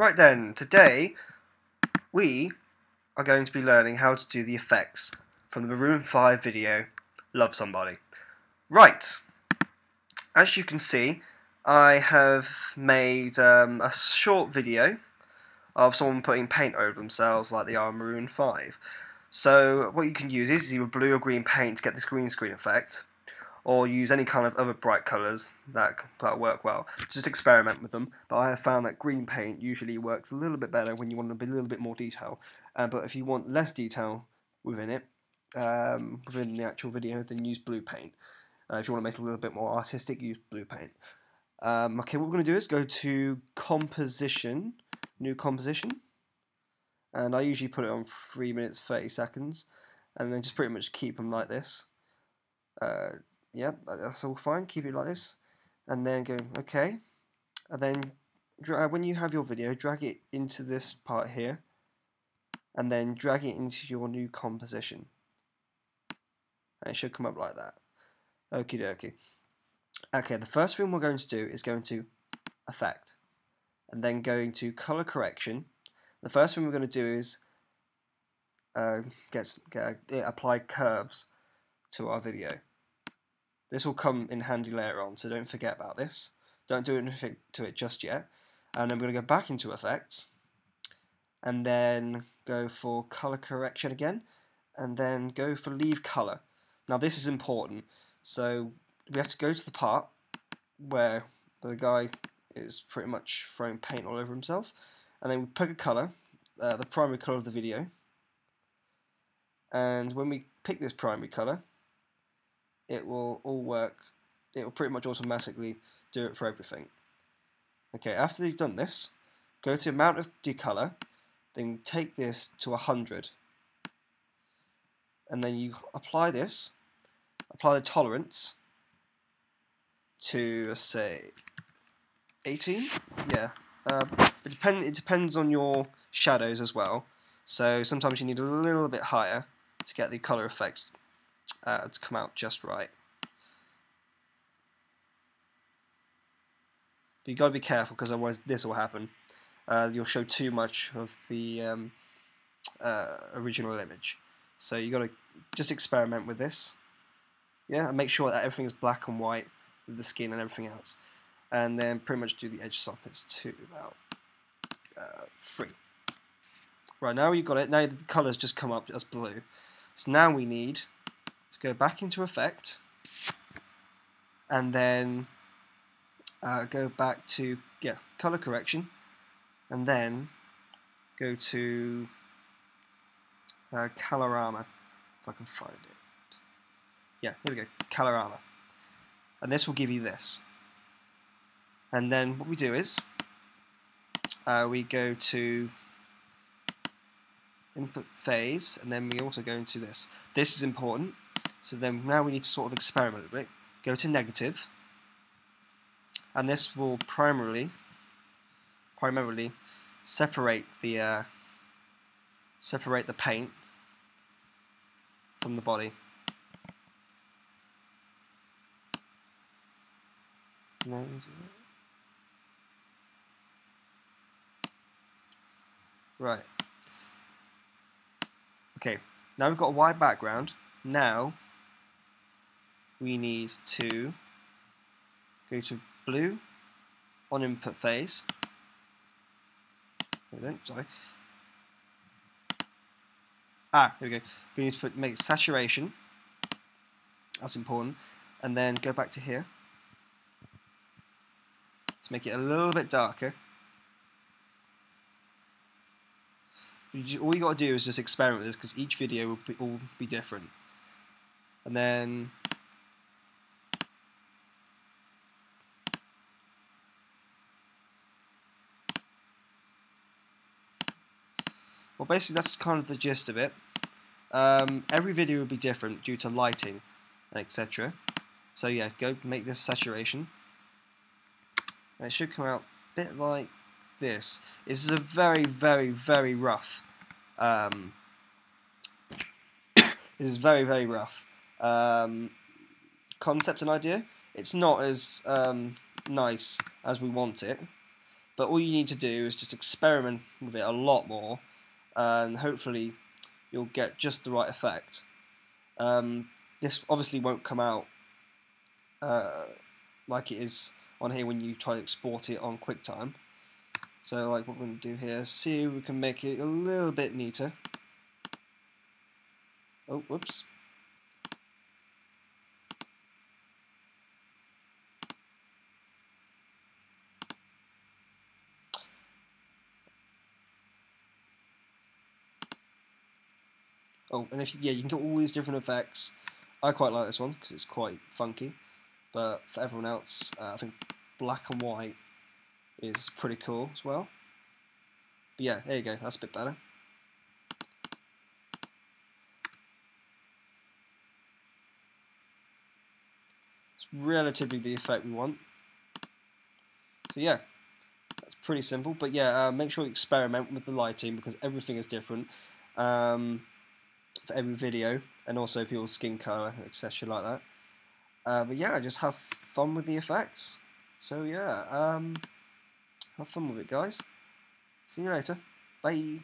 Right then, today we are going to be learning how to do the effects from the Maroon 5 video, Love Somebody. Right, as you can see, I have made a short video of someone putting paint over themselves like they are Maroon 5. So what you can use is either blue or green paint to get this green screen effect, or use any kind of other bright colours that work well. Just experiment with them, but I have found that green paint usually works a little bit better when you want a little bit more detail. But if you want less detail within it, within the actual video, then use blue paint. If you want to make it a little bit more artistic, use blue paint. Okay, what we're going to do is go to Composition, New Composition, and I usually put it on 3 minutes 30 seconds, and then just pretty much keep them like this. Yeah, that's all fine. Keep it like this, and then go OK, and then when you have your video, drag it into this part here, and then drag it into your new composition, and it should come up like that. Okie dokie. Okay, the first thing we're going to do is going to Effect, and then going to Color Correction. The first thing we're going to do is apply curves to our video. This will come in handy later on, so don't forget about this. Don't do anything to it just yet. And I'm going to go back into Effects, and then go for Color Correction again, and then go for Leave Color. Now this is important, so we have to go to the part where the guy is pretty much throwing paint all over himself, and then we pick a color, the primary color of the video, and when we pick this primary color, it will all work. It will pretty much automatically do it for everything. Okay, after you've done this, go to amount of decolor, then take this to 100, and then you apply this. Apply the tolerance to, say, 18. Yeah. It depends on your shadows as well. So sometimes you need a little bit higher to get the color effects to come out just right. But you've got to be careful, because otherwise this will happen. You'll show too much of the original image. So you've got to just experiment with this. Yeah, and make sure that everything is black and white with the skin and everything else. And then pretty much do the edge soffits to about 3. Right, now you've got it. Now the colours just come up as blue. So now we need to go back into Effect, and then go back to Color Correction, and then go to Colorama, if I can find it. Yeah, here we go, Colorama. And this will give you this. And then what we do is we go to Input Phase, and then we also go into this. This is important. So then now we need to sort of experiment a bit. Go to Negative, and this will primarily separate the paint from the body. Right. Okay, now we've got a white background. Now we need to go to Blue on Input Phase. Sorry. Here we go. We need to make saturation. That's important. And then go back to here. Let's make it a little bit darker. All you got to do is just experiment with this, because each video will be different. And then well, basically that's kind of the gist of it. Every video will be different due to lighting, etc. So yeah, go make this saturation. And it should come out a bit like this. This is a very, very, very rough. This is very, very rough concept and idea. It's not as nice as we want it, But all you need to do is just experiment with it a lot more, and hopefully you'll get just the right effect. This obviously won't come out like it is on here when you try to export it on QuickTime. So like what we're going to do here is see if we can make it a little bit neater. Oh, whoops. Oh, and if you can get all these different effects. I quite like this one because it's quite funky, but for everyone else, I think black and white is pretty cool as well. But yeah, there you go, that's a bit better. It's relatively the effect we want. So yeah, that's pretty simple. But yeah, make sure you experiment with the lighting because everything is different for every video, and also people's skin color, etc. like that. But yeah, just have fun with the effects. So yeah, have fun with it, guys. See you later. Bye.